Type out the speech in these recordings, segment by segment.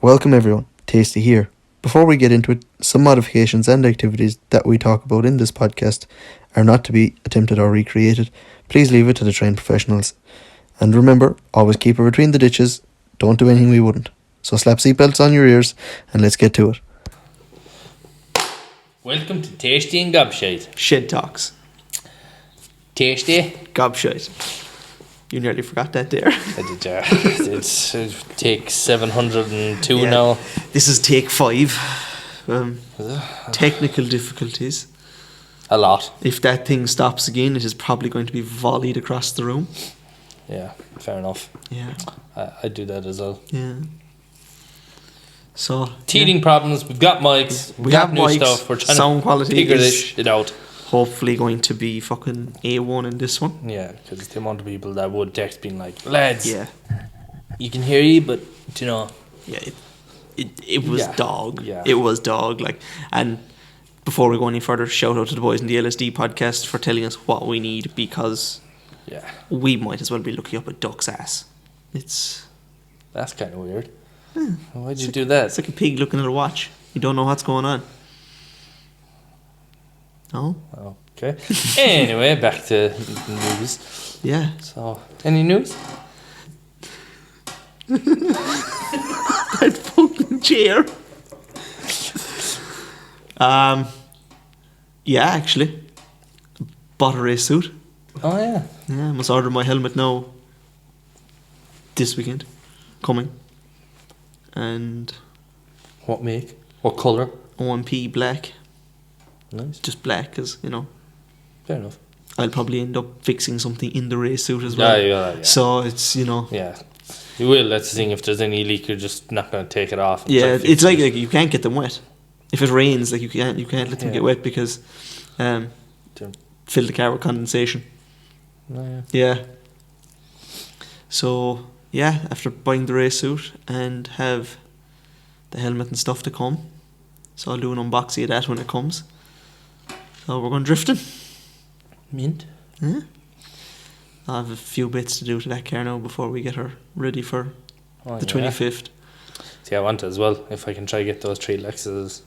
Welcome everyone, Tasty here. Before we get into it, some modifications and activities that we talk about in this podcast are not to be attempted or recreated. Please leave it to the trained professionals. And remember, always keep it between the ditches, don't do anything we wouldn't. So slap seatbelts on your ears and let's get to it. Welcome to Tasty and Gobshite. Shed Talks. Tasty? Gobshite. You nearly forgot that there. I did, it's take 702 now. This is take 5. Technical difficulties. A lot. If that thing stops again, it is probably going to be volleyed across the room. Yeah, fair enough. Yeah. I do that as well. Yeah. So teething problems. We've got mics. We got have new mics, stuff. We're trying sound to quality figure is this shit out. Hopefully going to be fucking A1 in this one. Yeah, because the amount of people that would text being like, lads, Yeah. you can hear you, but you know. Yeah. It was dog. Yeah. It was dog. And before we go any further, shout out to the boys in the LSD podcast for telling us what we need, because we might as well be looking up a duck's ass. That's kind of weird. Why'd you do that? It's like a pig looking at a watch. You don't know what's going on. No? Okay. Anyway, back to news. Yeah. So, any news? That fucking chair. Yeah, actually. Bought a race suit. Oh, yeah. Yeah, I must order my helmet now. This weekend. Coming. And What make? What colour? OMP black. Nice. Just black, because, Fair enough. I'll probably end up fixing something in the race suit as well. Yeah. So it's, Yeah. You will, that's the thing. If there's any leak, you're just not going to take it off. Yeah, it's like you can't get them wet. If it rains, you can't let them get wet, because fill the car with condensation. Oh, yeah. Yeah. So, yeah, after buying the race suit and have the helmet and stuff to come. So I'll do an unboxing of that when it comes. So we're going drifting. Mint. Yeah. I have a few bits to do to that car now before we get her ready for the 25th. See, I want it as well. If I can try to get those 3 Lexuses,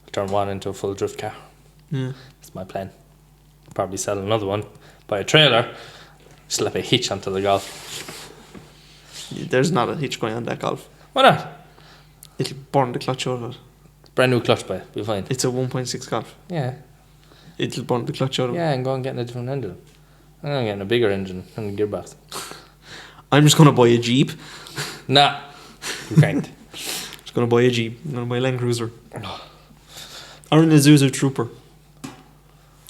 I'll turn one into a full drift car. Yeah. That's my plan. Probably sell another one, buy a trailer, slap a hitch onto the Golf. There's not a hitch going on that Golf. Why not? It'll burn the clutch out of it. Brand new clutch by it, be fine. It's a 1.6 Golf. Yeah. It'll burn the clutch out of it. Yeah, and go and get a different engine. I'm going to get a bigger engine and a gearbox. I'm just going to buy a Jeep. Nah, you can't. Just going to buy a Jeep. I'm going to buy a Land Cruiser. Or an Isuzu Trooper.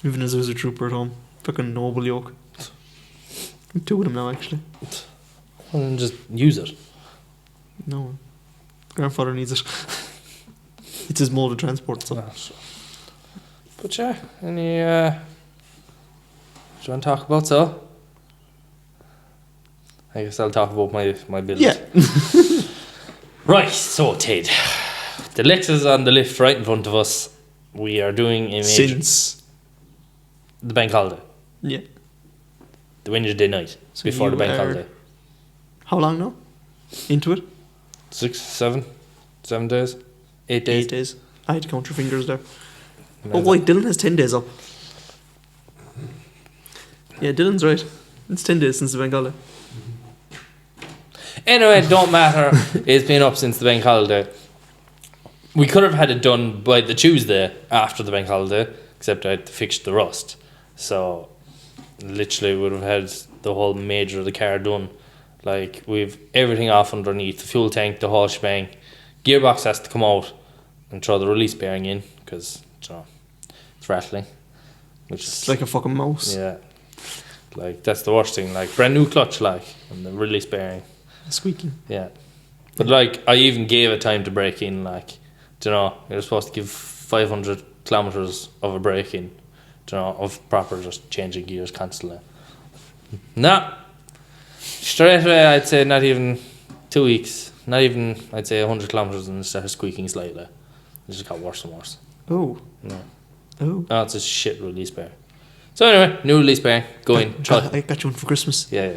We have an Isuzu Trooper at home. Fucking noble yoke. 2 of them now, actually. Well, then just use it. No. Grandfather needs it. It's his mode of transport, so. But yeah, any, do you want to talk about so? I guess I'll talk about my build. Yeah. Right, so Ted, the Lexus on the lift right in front of us. We are doing a major... Since the bank holiday. Yeah. The Wednesday night, So before the you bank are- holiday. How long now? Into it? 7 days, 8 days. 8 days. I had to count your fingers there. Oh wait, Dylan has 10 days up. Yeah, Dylan's right. It's 10 days since the bank holiday. Anyway, it don't matter. It's been up since the bank holiday. We could have had it done by the Tuesday after the bank holiday, except I had to fix the rust. So, literally would have had the whole major of the car done. Like, we've everything off underneath, the fuel tank, the whole shebang. Gearbox has to come out and throw the release bearing in, because, it's rattling. It's like a fucking mouse. Yeah. Like, that's the worst thing. Like, brand new clutch, and the release bearing. Squeaking. Yeah. But, I even gave it time to break in, you're supposed to give 500 kilometres of a break in, of proper just changing gears constantly. Nah. Straight away, I'd say not even 2 weeks, not even, I'd say 100 kilometres, and it started squeaking slightly. It just got worse and worse. Oh. No. Oh. Oh, it's a shit release bearing. So anyway, new release bearing. Go in. Try. I got you one for Christmas. Yeah,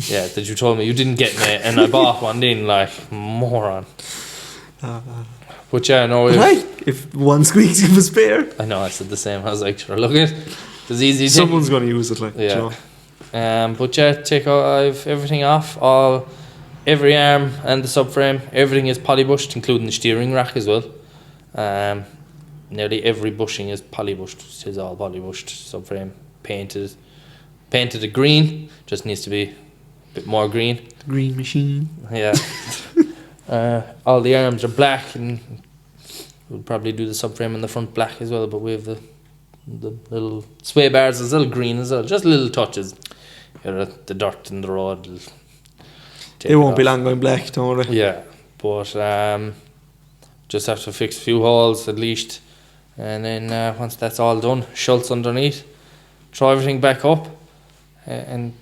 that you told me you didn't get me, and I bought one in, moron. But yeah, no, If one squeaks, give a spare. I know I said the same. I was like, sure, look at it's easy. Someone's going to use it, like. Yeah. You know. But yeah, take everything off. Every arm and the subframe, everything is polybushed, including the steering rack as well. Nearly every bushing is polybushed. It is all polybushed. Subframe painted a green. Just needs to be a bit more green. The green machine. Yeah. All the arms are black, and we'll probably do the subframe in the front black as well. But we have the little sway bars as well, green as well. Just little touches. The dirt in the road. It won't be long going black, don't worry. Yeah, but just have to fix a few holes at least, and then once that's all done, Schultz underneath, throw everything back up, and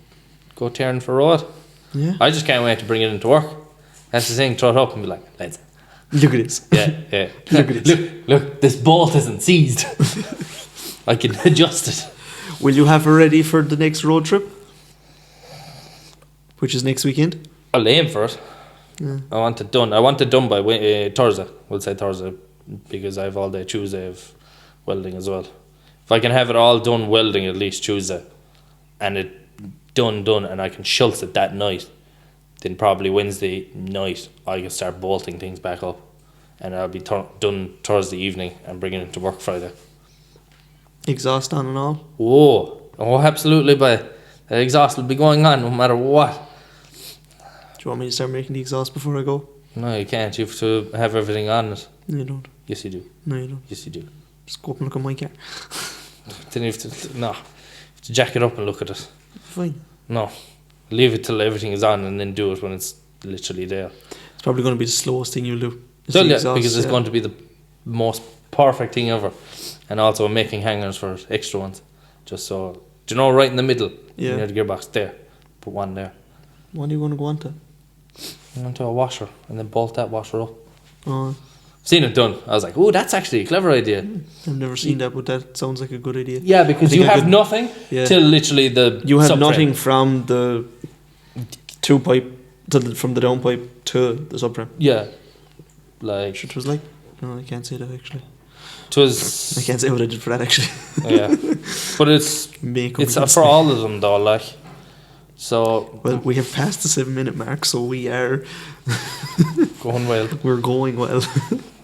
go tearing for road. Yeah. I just can't wait to bring it into work. That's the thing, throw it up and be like, lads. Look at this. Yeah. Look at this. Look, this bolt isn't seized. I can adjust it. Will you have her ready for the next road trip? Which is next weekend? I'll aim for it. Yeah. I want it done by Thursday. We'll say Thursday, because I have all day Tuesday of welding as well. If I can have it all done welding at least Tuesday, and it done, and I can Schultz it that night, then probably Wednesday night I can start bolting things back up, and I'll be done Thursday evening and bringing it to work Friday. Exhaust on and all? Oh, absolutely, but the exhaust will be going on no matter what. Do you want me to start making the exhaust before I go? No, you can't. You have to have everything on it. No, you don't. Yes, you do. No, you don't. Yes, you do. Just go up and look at my car. Then you have to jack it up and look at it. Fine. No, leave it till everything is on and then do it when it's literally there. It's probably going to be the slowest thing you'll do. So yeah, because it's going to be the most perfect thing ever. And also I'm making hangers for extra ones. Just so, do you know, right in the middle, Yeah. near the gearbox there, put one there. What are you going to go on to? Onto a washer and then bolt that washer up. Oh, Seen it done. I was like, oh, that's actually a clever idea. I've never seen that, but that sounds like a good idea. Yeah, because think you I have could- nothing Yeah. till literally the You have subframe. nothing from the two pipe from the down pipe to the subframe. Yeah. Like, It was like, no, I can't say that actually. it was... I can't say what I did for that actually. Yeah. But it's for all of them though, like. So, Well, we have passed the 7-minute mark, so we are going well. we're going well.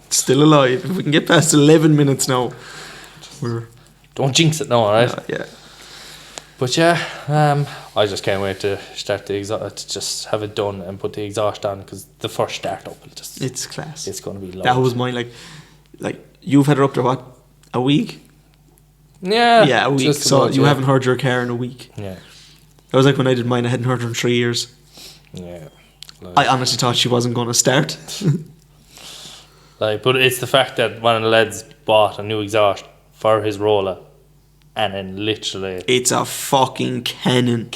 Still alive. If we can get past 11 minutes now, we're Don't jinx it now, alright? yeah. But yeah, I just can't wait to start the exhaust, to just have it done and put the exhaust on, because the first start up will just, It's class. it's going to be loud. That was mine. Like you've had her up to what, a week? Yeah, a week. just So about, you yeah. haven't heard your car in a week. Yeah, That was like when I did mine. I hadn't heard her in 3 years. yeah. Like, I honestly thought she wasn't going to start. but it's the fact that one of the lads bought a new exhaust for his roller, and then literally It's a fucking cannon.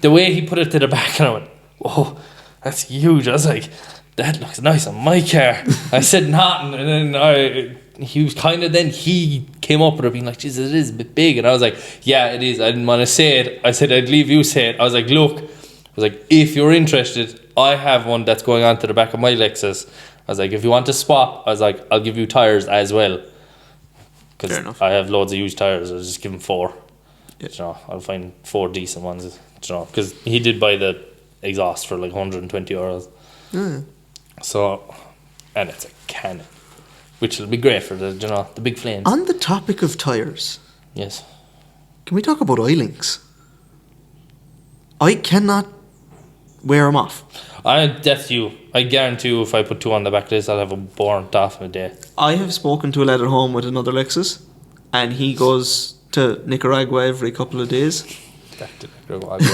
the way he put it to the back, and I went, whoa, that's huge. I was like, that looks nice on my car. I said nothing, and then he came up with it being like, Jesus, it is a bit big. And I was like, yeah, it is. I didn't want to say it. I said, I'd leave you say it. I was like, look, if you're interested, I have one that's going on to the back of my Lexus. I was like, if you want to swap, I was like, I'll give you tires as well. Fair Because enough. I have loads of used tires. I'll just give him 4. Yeah. You know, I'll find 4 decent ones. You know, because he did buy the exhaust for like €120. Yeah. So, and it's a cannon, which will be great for the big flames. On the topic of tyres, Yes. can we talk about eye-links? I cannot wear them off. That's you. I guarantee you, if I put 2 on the back of this, I'll have a burnt off in a day. I have spoken to a lad at home with another Lexus, and he goes to Nicaragua every couple of days. Back to Nicaragua. Do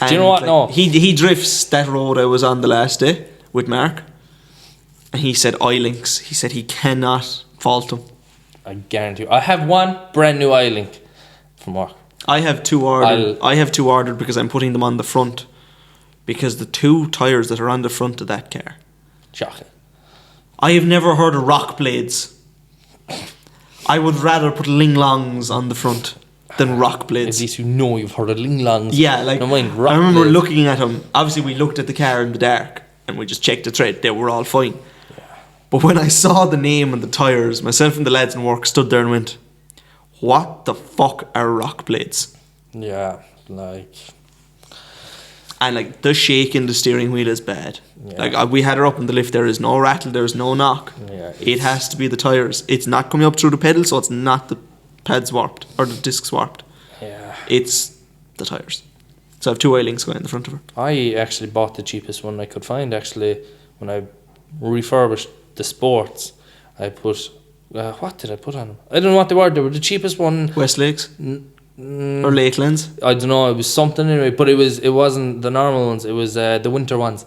And you know what? No. He drifts that road I was on the last day with Mark, and he said eye-links. He said he cannot fault them. I guarantee you. I have one brand new eye-link from work. I have 2 ordered. I have 2 ordered because I'm putting them on the front, because the 2 tyres that are on the front of that car. Shocking. I have never heard of rock blades. I would rather put linglongs on the front than rock At blades. least you know you've heard of linglongs. Yeah, like No mind rock I remember blades. looking at them. Obviously, we looked at the car in the dark and we just checked the thread. They were all fine. But when I saw the name on the tyres, myself and the lads in work stood there and went, what the fuck are rock blades? Yeah, like... And like the shake in the steering wheel is bad. Yeah. Like we had her up in the lift, there is no rattle, there is no knock. Yeah, it has to be the tyres. It's not coming up through the pedal, so it's not the pads warped or the discs warped. Yeah. It's the tyres. So I have 2 oil links going in the front of her. I actually bought the cheapest one I could find, actually. When I refurbished the sports, I put... what did I put on them? I don't know what they were. They were the cheapest one. West Lakes or Lakelands. I don't know. It was something anyway, but it wasn't the normal ones. It was the winter ones.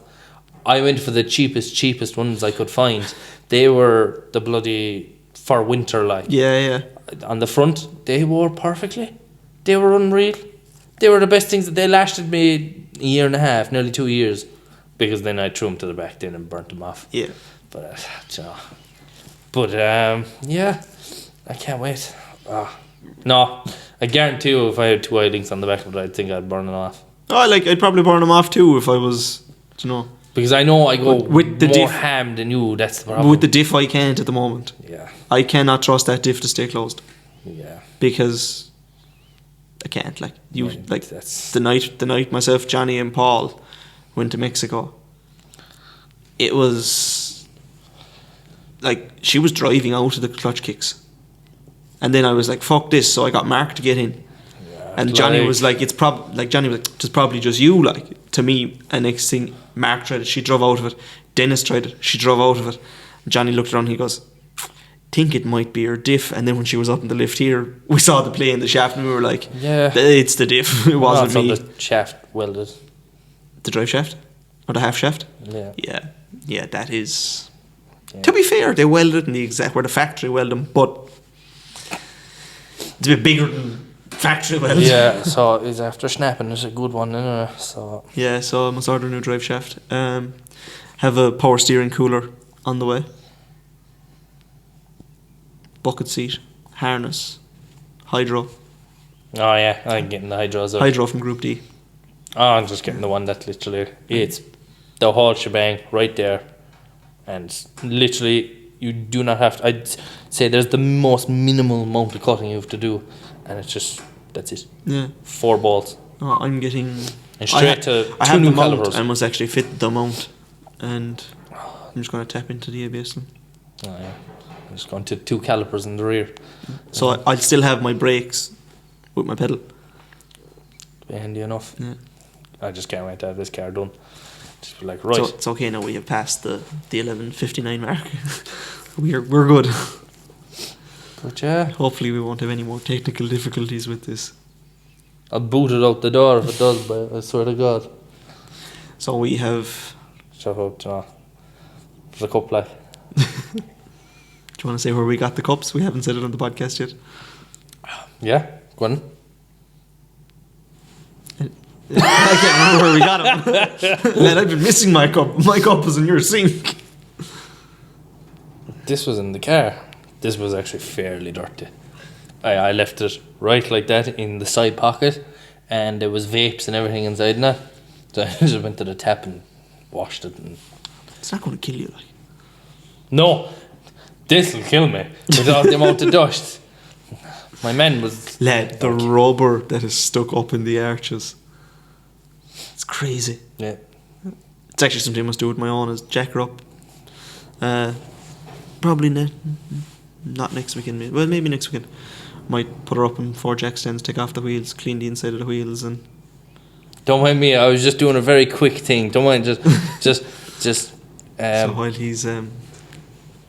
I went for the cheapest ones I could find. They were the bloody for winter, like. Yeah. On the front, they wore perfectly. They were unreal. They were the best things. They lasted me a year and a half, nearly 2 years, because then I threw them to the back then and burnt them off. Yeah. But you know. But yeah, I can't wait. No, I guarantee you, if I had 2 oil links on the back of it, I think I'd burn it off. I'd probably burn them off too if I was, Because I know I go with the more diff, ham than you. That's the problem. with the diff I can't at the moment. Yeah. I cannot trust that diff to stay closed. Yeah. Because I can't. That's the night myself, Johnny and Paul went to Mexico. It was like she was driving out of the clutch kicks, and then I was like, "Fuck this!" So I got Mark to get in, and Johnny was like, "It's Johnny was like, it's probably just you." Like to me, and next thing, Mark tried it. She drove out of it. Dennis tried it. She drove out of it. And Johnny looked around. He goes, "Think it might be her diff." And then when she was up in the lift here, we saw the play in the shaft, and we were like, Yeah. it's the diff. It wasn't me." The shaft welded. The drive shaft or the half shaft. Yeah. Yeah. That is. Yeah. To be fair, they welded in the exact where the factory welded them, but it's a bit bigger than factory welded. Yeah, so it's after snapping. It's a good one, anyway. So Yeah, so I must order a new drive shaft. Have a power steering cooler on the way. Bucket seat, harness, hydro. Oh yeah, I'm getting the hydros out. Hydro from Group D. Oh, I'm just getting the one that literally it's the whole shebang right there, and literally you do not have to. I'd say there's the most minimal amount of cutting you have to do, and it's just that's it. Yeah. 4 bolts Oh, I'm getting. and straight to I 2 have new the mount. calipers. I must actually fit the mount, and I'm just going to tap into the ABS. Oh yeah, I'm just going to 2 calipers in the rear. So I'll still have my brakes with my pedal. Be handy enough. Yeah. I just can't wait to have this car done. Just be like, right. So it's okay now. We have passed the 11:59 mark. we're good. But yeah, Hopefully we won't have any more technical difficulties with this. I'll boot it out the door if it does, but I swear to God. So we have. Shut up, no. There's a cup like. Do you want to say where we got the cups? We haven't said it on the podcast yet. Yeah, go on. I can't remember where we got them. Lad, I've been missing my cup. My cup was in your sink. This was in the car. This was actually fairly dirty. I left it right like that in the side pocket, and there was vapes and everything inside in it. So I just went to the tap and washed it. And It's not going to kill you, like. no, this will kill me without the amount of dust. My man was... Lad, the rubber that is stuck up in the arches. It's crazy. Yeah. It's actually something I must do with my own, is jack her up. Probably not next weekend. Well, maybe next weekend. Might put her up in 4 jack stands, take off the wheels, clean the inside of the wheels, and... Don't mind me, I was just doing a very quick thing. Don't mind, just so while he's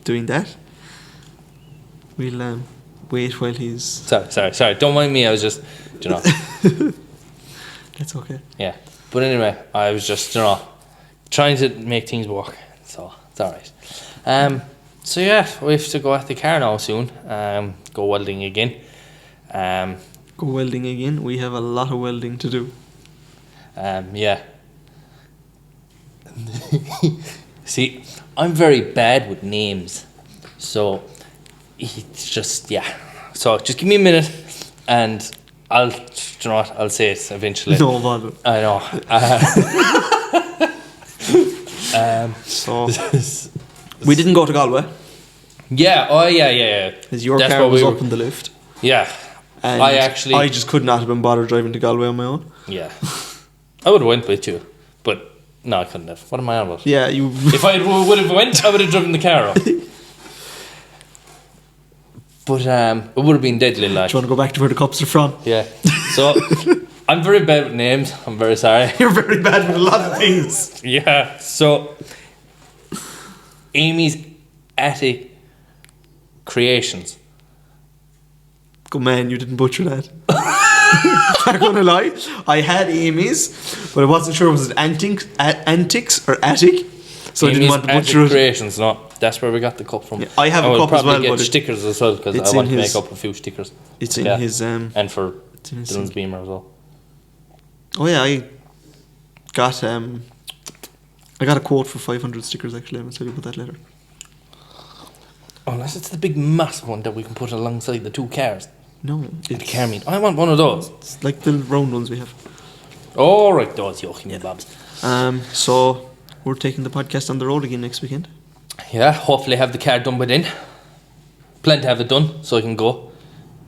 doing that, we'll wait while he's... Sorry. Don't mind me, I was just, you know... That's okay. Yeah. But anyway, I was just, trying to make things work. So, it's alright. So yeah, we have to go at the car now soon. Go welding again. Go welding again. We have a lot of welding to do. Yeah. See, I'm very bad with names. So, it's just, yeah. So, just give me a minute and I'll say it eventually. No bother. I know. So We didn't go to Galway, Yeah, oh yeah. because your That's car what was we up were- in the lift. Yeah. And I just could not have been bothered driving to Galway on my own. Yeah. I would have went with you, but no, I couldn't have. What am I on about? Yeah, you. If I would have went, I would have driven the car up. But it would have been deadly, like. Do you want to go back to where the cops are from? Yeah. So I'm very bad with names. I'm very sorry. You're very bad with a lot of things. Yeah. So Amy's Attic Creations. Good man, you didn't butcher that. I'm not gonna lie, I had Amy's, but I wasn't sure was it antics or attic, so I didn't Amy's want to Attic butcher it. Creations. No, that's where we got the cup from. Yeah, I have a will cup as probably well, get but stickers as well because it's I want in to his- make up a few stickers. It's in Yeah. his And for it's in his Dylan's thing. Beamer as well. Oh yeah, I got a quote for 500 stickers actually. I'm gonna tell you about that later. Unless it's the big massive one that we can put alongside the two cars. No, The car mean. I want one of those. it's like the round ones we have. All right, those yucky me bobs. So we're taking the podcast on the road again next weekend. Yeah, hopefully have the car done by then. Plan to have it done so I can go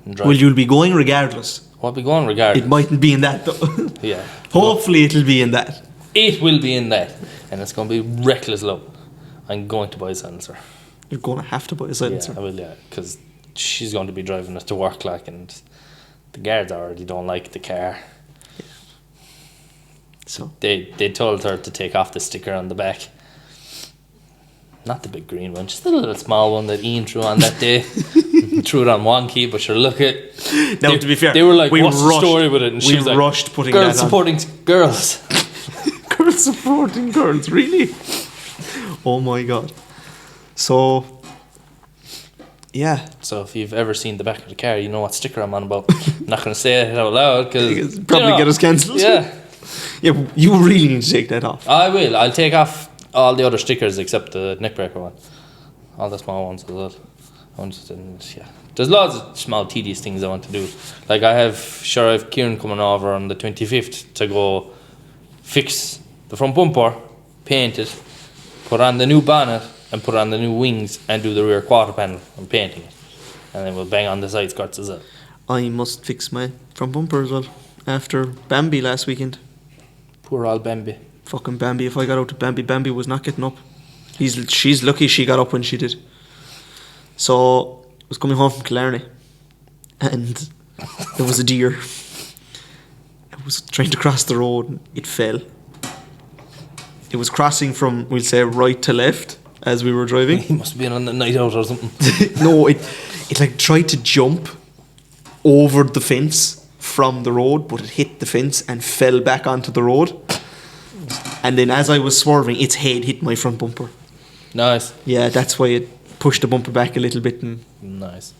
and drive. Well, you'll be going regardless. We'll be going regardless. It mightn't be in that though. Yeah. Hopefully it'll be in that. It will be in that. And it's going to be reckless love. I'm going to buy a silencer. You're going to have to buy a silencer. Yeah, I will, yeah. Because she's going to be driving it to work, like, and the guards already don't like the car. So They told her to take off the sticker on the back. Not the big green one, just the little small one that Ian threw on that day. Threw it on one key, but sure, look at. now, They- to be fair, they were like, we "What's the story with it?" And she we was like, rushed putting girls that on. supporting girls. Girls supporting girls, really? Oh my god. So, yeah, So if you've ever seen the back of the car, you know what sticker I'm on about. I'm not going to say it out loud because probably get us cancelled. Yeah, Yeah, but you really need to take that off. I will. I'll take off all the other stickers except the neckbreaker one. All the small ones as well. Yeah. There's lots of small tedious things I want to do. Like I have Kieran coming over on the 25th to go fix the front bumper, paint it, put on the new bonnet and put on the new wings and do the rear quarter panel and painting it. And then we'll bang on the side skirts as well. I must fix my front bumper as well. After Bambi last weekend. Poor old Bambi. Fucking Bambi. If I got out to Bambi was not getting up. She's lucky she got up when she did. So, I was coming home from Killarney. And there was a deer. I was trying to cross the road and it fell. It was crossing from, we'll say, right to left as we were driving. He must have been on the night out or something. No, it like tried to jump over the fence from the road, but it hit the fence and fell back onto the road. And then as I was swerving, its head hit my front bumper. Nice. Yeah, that's why it pushed the bumper back a little bit. And Nice.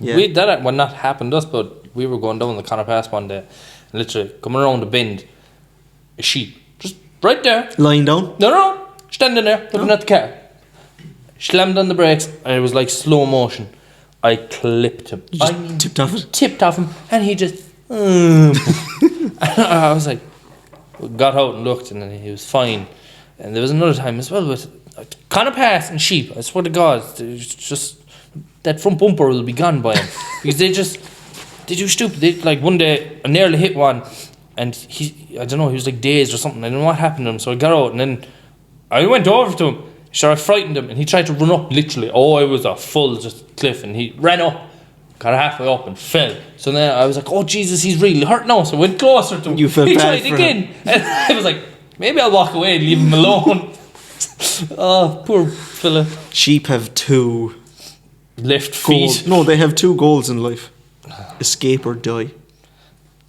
Yeah. That would not happen to us, but we were going down the Connor Pass one day, and literally coming around the bend, a sheep just right there. lying down. No, standing there looking at the car. Slammed on the brakes, and it was like slow motion. I clipped him. You just tipped off it. Tipped off him, and he just. I was like, got out and looked, and then he was fine. And there was another time as well with Connor Pass and sheep. I swear to God, it's just that front bumper will be gone by him because they do stupid. Like one day, I nearly hit one, and I don't know, he was like dazed or something. I don't know what happened to him, so I got out, and then I went over to him. Sure, I frightened him, and he tried to run up. Literally, it was a full just cliff, and he ran up. Got halfway up and fell. So then I was like, oh Jesus, he's really hurt now. So I went closer to him. You felt he bad tried for again. And I was like, maybe I'll walk away and leave him alone. Oh, poor fella. Sheep have two Left goals. feet. No, they have two goals in life: escape or die.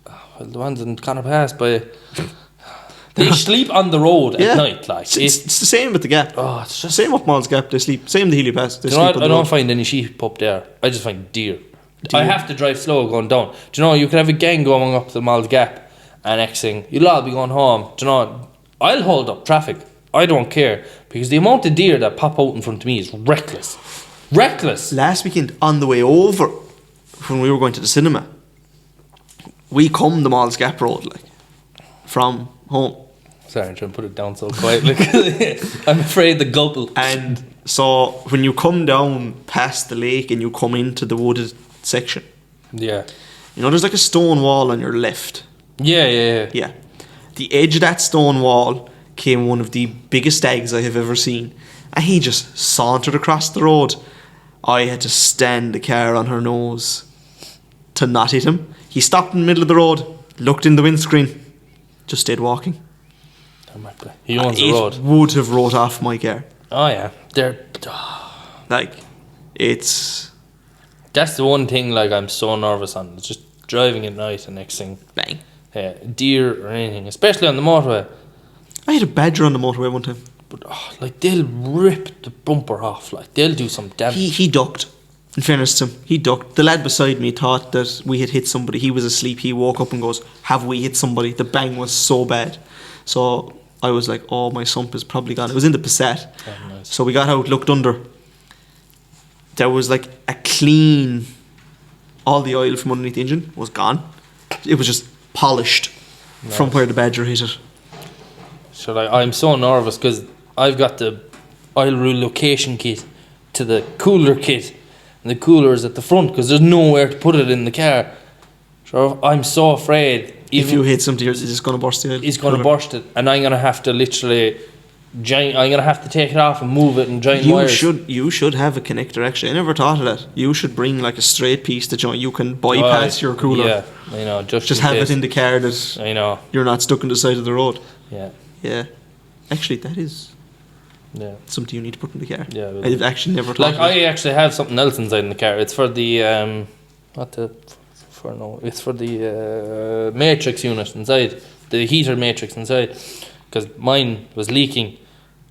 Well, the ones in Connor Pass, but they sleep on the road at night. Like It's the same with the Gap. it's just. Same up Malls Gap. They sleep. Same the Healy Pass. They Do you know sleep what? on I the don't road. find any sheep up there. I just find deer. I have to drive slow going down. Do you know, you could have a gang going up the Malls Gap, and next thing, you'll all be going home. Do you know, I'll hold up traffic. I don't care, because the amount of deer that pop out in front of me is reckless. Reckless. Last weekend on the way over, when we were going to the cinema, we come the Malls Gap Road like from home, Sorry, I'm trying to put it down so quietly. I'm afraid the gulp will. and So when you come down past the lake and you come into the wooded section, Yeah. you know there's like a stone wall on your left. Yeah. Yeah. The edge of that stone wall came one of the biggest stags I have ever seen. And he just sauntered across the road. I had to stand the car on her nose to not hit him. He stopped in the middle of the road, looked in the windscreen, just stayed walking. He owns the It road. would have wrote off my car. Oh yeah, Like, it's that's the one thing like I'm so nervous on. It's just driving at night and next thing, bang. deer or anything, especially on the motorway. I had a badger on the motorway one time. But like they'll rip the bumper off. Like they'll do some damage. He ducked. In fairness to him, he ducked. The lad beside me thought that we had hit somebody. He was asleep. He woke up and goes, "Have we hit somebody?" The bang was so bad. So I was like, "Oh, my sump is probably gone." It was in the Passat. Oh, nice. So we got out, looked under. There was like a clean. All the oil from underneath the engine was gone. It was just polished from where the badger hit it. So like I'm so nervous because I've got the oil relocation kit to the cooler kit, and the cooler is at the front because there's nowhere to put it in the car. So I'm so afraid If you hit something, it's just going to burst the oil. he's going to burst it, and I'm going to have to literally, I'm going to have to take it off and move it and join wires. You should have a connector. Actually, I never thought of that. You should bring like a straight piece to join. You can bypass your cooler. Yeah, I know. Just have it in the car that I know. you're not stuck on the side of the road. Yeah. Yeah. Actually, that is Yeah. something you need to put in the car. Yeah, well, I've actually never thought Like of it. I actually have something else inside in the car. It's for the it's for the matrix unit inside, the heater matrix inside, because mine was leaking,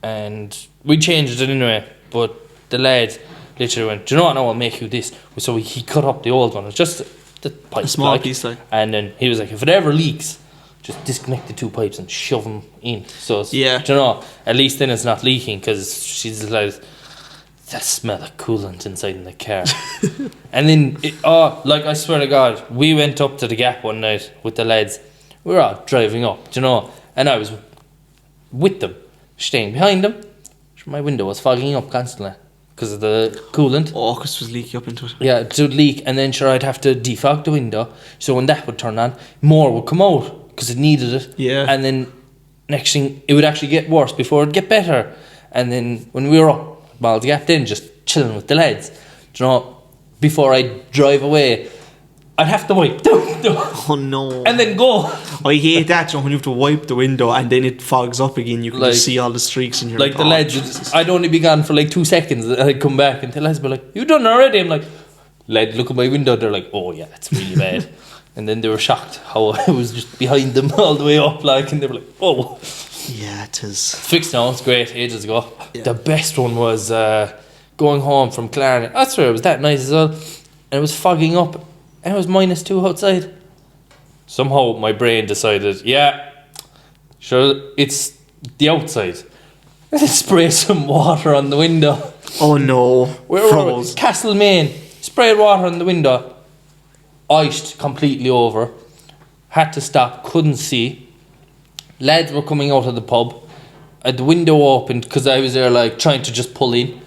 and we changed it anyway. But the lad literally went, "Do you know what? Now I'll make you this." So he cut up the old one. It's just the pipe, A small like, piece, like. and then he was like, "If it ever leaks, just disconnect the two pipes and shove them in." So it's, Yeah. do you know, at least then it's not leaking, because she's like, that smell of coolant inside in the car. And then, like I swear to God, we went up to the Gap one night with the lads. We were all driving up, do you know, and I was with them, staying behind them. My window was fogging up constantly because of the coolant. Oh, because it was leaking up into it. Yeah, it would leak, and then sure I'd have to defog the window. So when that would turn on, more would come out because it needed it. Yeah. And then next thing, it would actually get worse before it'd get better. And then when we were up Ball's Gap, then just chilling with the lads, do you know, before I drive away, I'd have to wipe Oh no. and then go. I hate that, when you have to wipe the window and then it fogs up again. You can Like- just see all the streaks in your Like the lads, Jesus. I'd only be gone for like 2 seconds, and I'd come back and the lads would be like, "You done already?" I'm like, "Lad, look at my window." They're like, "Oh yeah, it's really bad." And then they were shocked how I was just behind them all the way up, like, and they were like, "Oh." Yeah, it is. It's fixed now, it's great, ages ago. Yeah. The best one was going home from Clarendon. That's where it was that nice as well. And it was fogging up, and it was -2 outside. Somehow my brain decided, yeah, sure, it's the outside. Let's spray some water on the window. Oh no. Where were we? Froze. Castlemaine. Sprayed water on the window. Iced completely over. Had to stop, couldn't see. Lads were coming out of the pub. The window opened because I was there like trying to just pull in.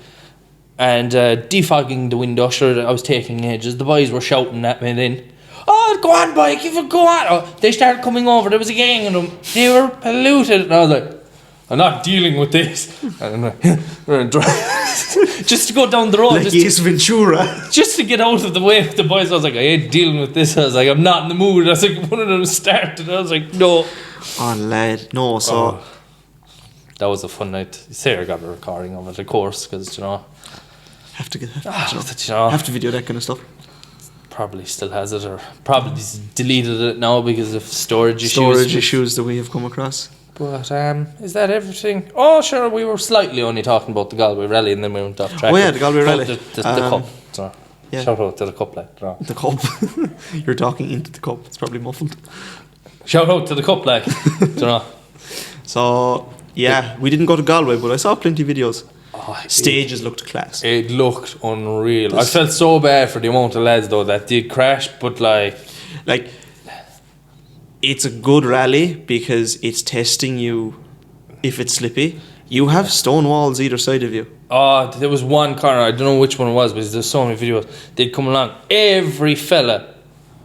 And defogging the window, sure, I was taking ages. The boys were shouting at me then. "Oh, go on, boy, give it, go on." Oh, they started coming over. There was a gang of them. They were polluted. And I was like, "I'm not dealing with this." And we're gonna drive just to go down the road. Like Ace Ventura. Just to get out of the way of the boys. I was like, "I ain't dealing with this." I was like, "I'm not in the mood." I was like, one of them started. I was like, "No." Oh lad. No, so Oh, that was a fun night. Sarah got a recording of it, of course, because, you know, have to get you know, have to video that kind of stuff. probably still has it, or probably deleted it now because of storage issues. Storage issues that we have come across. But is that everything? Oh, sure, we were slightly only talking about the Galway Rally, and then we went off track. Oh, yeah, the Galway Rally. The cup. So, Yeah. shout out to the cup, like. So. The cup. You're talking into the cup. It's probably muffled. Shout out to the cup, like. You know. So yeah, we didn't go to Galway, but I saw plenty of videos. Oh, Stages looked class. It looked unreal. I felt so bad for the amount of lads though that did crash, but like it's a good rally because it's testing you if it's slippy. You have stone walls either side of you. Oh, there was one corner, I don't know which one it was, but there's so many videos. They'd come along, every fella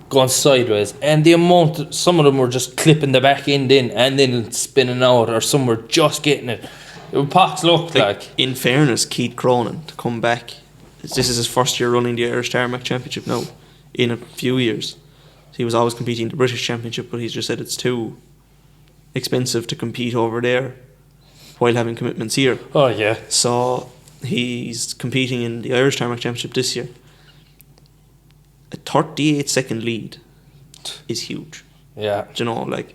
going sideways, and the amount, some of them were just clipping the back end in and then spinning out, or some were just getting it. Pox looked like. In fairness, Keith Cronin, to come back, this is his first year running the Irish Tarmac Championship now, in a few years. He was always competing in the British Championship, but he's just said it's too expensive to compete over there while having commitments here. Oh, yeah. So he's competing in the Irish Tarmac Championship this year. A 38-second lead is huge. Yeah. Do you know, like...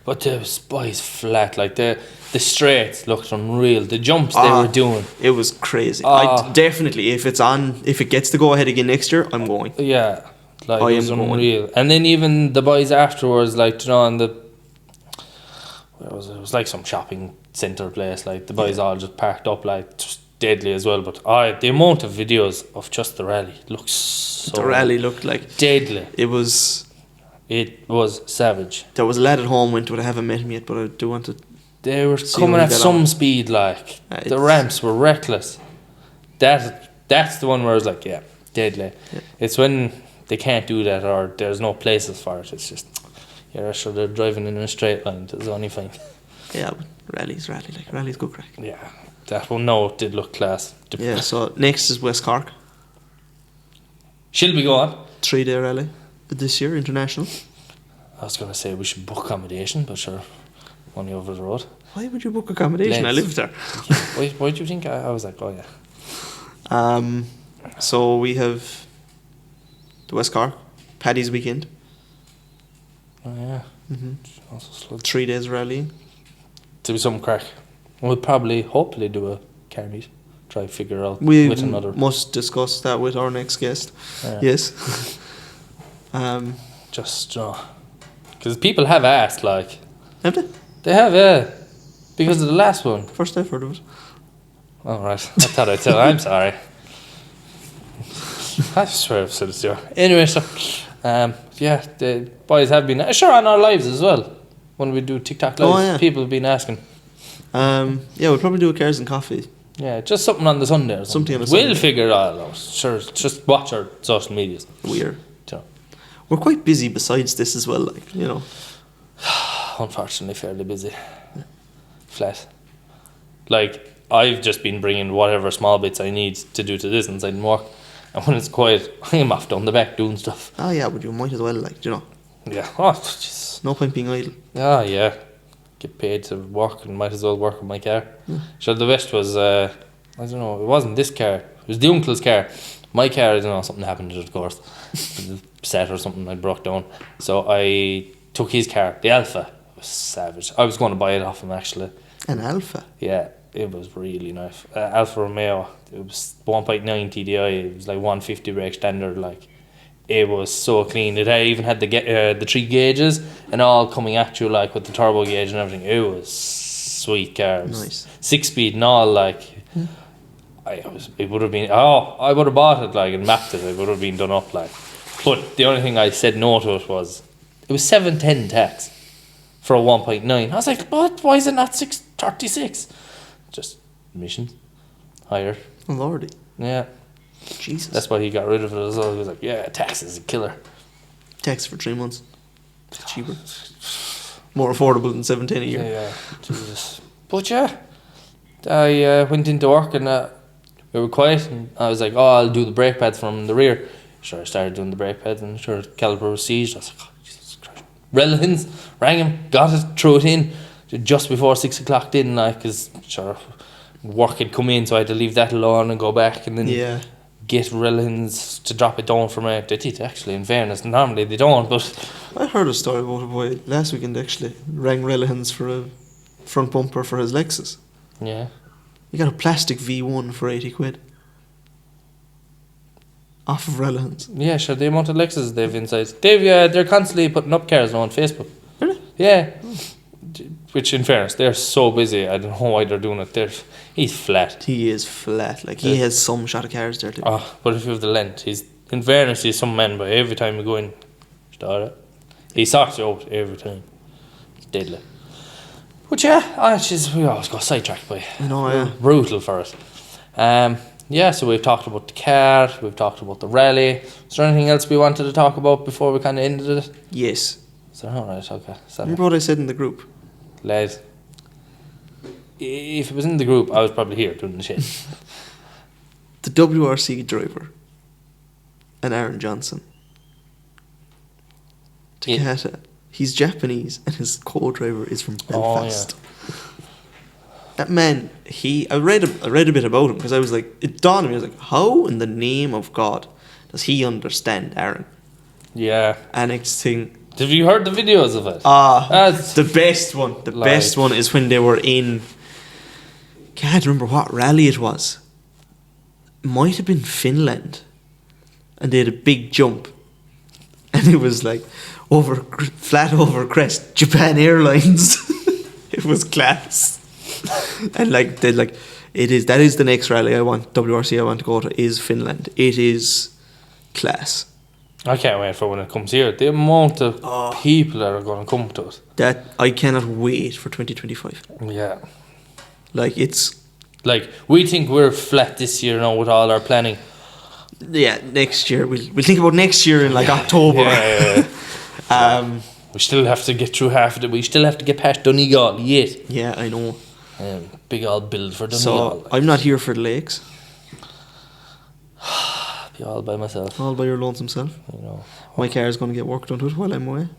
But the boys flat, like the straights looked unreal. The jumps they were doing. It was crazy. I definitely, if it gets to go ahead again next year, I'm going. Yeah. Like, I it was am going. unreal. And then even the boys afterwards, like, you know, on the... Where was it? It was like some shopping centre place. Like, the boys all just parked up, like, just deadly as well. But the amount of videos of just the rally looks so... The rally looked like... Deadly. It was savage. There was a lad at home went to it. I haven't met him yet, but I do want to... They were See coming how he at got some on. speed, like. The It's- ramps were reckless. That's the one where I was like, yeah, deadly. Yeah. It's when they can't do that or there's no places for it. It's just, yeah, sure, they're driving in a straight line. That's the only thing. Yeah, but rally's good crack. Yeah, that one, no, it did look class. Yeah, so next is West Cork. She'll be going. 3-day rally this year, international. I was going to say we should book accommodation, but sure, money over the road. Why would you book accommodation? I live there. Why do you think? I was like, oh yeah. So we have the West Cork, Paddy's weekend. Oh yeah. Mm-hmm. Also slow. 3 days rallying. To be some crack. We'll probably, hopefully, do a car meet. Try to figure out We with another. must discuss that with our next guest. Yeah. Yes. Just, because people have asked, like. Have they? They have, yeah. Because of the last one. First I've heard of it. Oh, right. I thought I'd tell. I'm sorry. I swear I've said it to you. Anyway, so, yeah, the boys have been, sure, on our lives as well. When we do TikTok lives, Oh, yeah. people have been asking. Yeah, we'll probably do a Cars and Coffee. Yeah, just something on the Sunday or something. Something on a We'll Sunday. figure it all out. Sure, just watch our social medias. We're You know. we're quite busy besides this as well, like, you know. Unfortunately, fairly busy. Flat. Like, I've just been bringing whatever small bits I need to do to this inside and work. And when it's quiet, I'm off down the back doing stuff. Oh yeah, but you might as well, like, you know. Yeah. Oh, jeez. No point being idle. Ah, yeah. Get paid to work and might as well work on my car. Sure, the best was, I don't know, it wasn't this car. It was the uncle's car. My car, I don't know, something happened to it, of course. The set or something I broke down. So I took his car, the Alpha. It was savage. I was going to buy it off him, actually. An Alpha. Yeah, it was really nice. Alfa Romeo, it was 1.9 TDI, it was like 150 brake standard, like, it was so clean. It even had the 3 gauges and all coming at you, like, with the turbo gauge and everything. It was sweet car. It was Nice. 6-speed and all, like, it would have been, I would have bought it, like, and mapped it. It would have been done up, like. But the only thing I said no to it was 710 tax for a 1.9. I was like, but why is it not 636? Just emissions higher. Oh lordy. Yeah, Jesus. that's why he got rid of it as well. He was like, yeah, tax is a killer. Tax for 3 months. It's cheaper. More affordable than 710 a year. Yeah, Jesus. But yeah, I went into work and we were quiet and I was like, oh, I'll do the brake pads from the rear. Sure, I started doing the brake pads and sure, the caliper was seized. I was like, oh, Jesus Christ. Relevance, rang him, got it, threw it in just before 6 o'clock, didn't I? Because sure, work had come in, so I had to leave that alone and go back and then Yeah. get Relahans to drop it down for me. They did, actually, in fairness. Normally they don't, but I heard a story about a boy last weekend actually. Rang Relahans for a front bumper for his Lexus. yeah. He got a plastic V1 for 80 quid. Off of Relahans. Yeah, sure, the amount of Lexus they've inside. They're constantly putting up cars now on Facebook. Really? Yeah. Which, in fairness, they're so busy. I don't know why they're doing it. He's flat. He is flat. Like, he Yeah. has some shot of cars there too. But if you have the length, in fairness, he's some man, but every time you go in, he sorts you out every time. It's deadly. But yeah, we always got sidetracked by I know, yeah. brutal for it. So we've talked about the car, we've talked about the rally. Is there anything else we wanted to talk about before we kind of ended it? Yes. So, alright, okay. Remember what I said in the group? Lads, if it was in the group, I was probably here doing the shit. The WRC driver and Aaron Johnson. Takata. He's Japanese and his co-driver is from Belfast. That man, I read a bit about him because I was like, it dawned on me, I was like, how in the name of God does he understand Aaron? Yeah. And next thing, have you heard the videos of it? the best one. The best one is when they were in, can't remember what rally it was. Might have been Finland. And they had a big jump. And it was like flat over crest, Japan Airlines. It was class. And like that is the next rally WRC I want to go to is Finland. It is class. I can't wait for when it comes here. The amount of people that are going to come to it. That I cannot wait for 2025. Yeah. Like it's like we think we're flat this year now with all our planning. Yeah, next year we'll think about next year in like October. Yeah. We still have to get through half of it. We still have to get past Donegal yet. Yeah, I know. Big old build for Donegal. So I'm not here for the lakes. Be all by myself. All by your lonesome self. You know. My car is going to get work done to it while I'm away.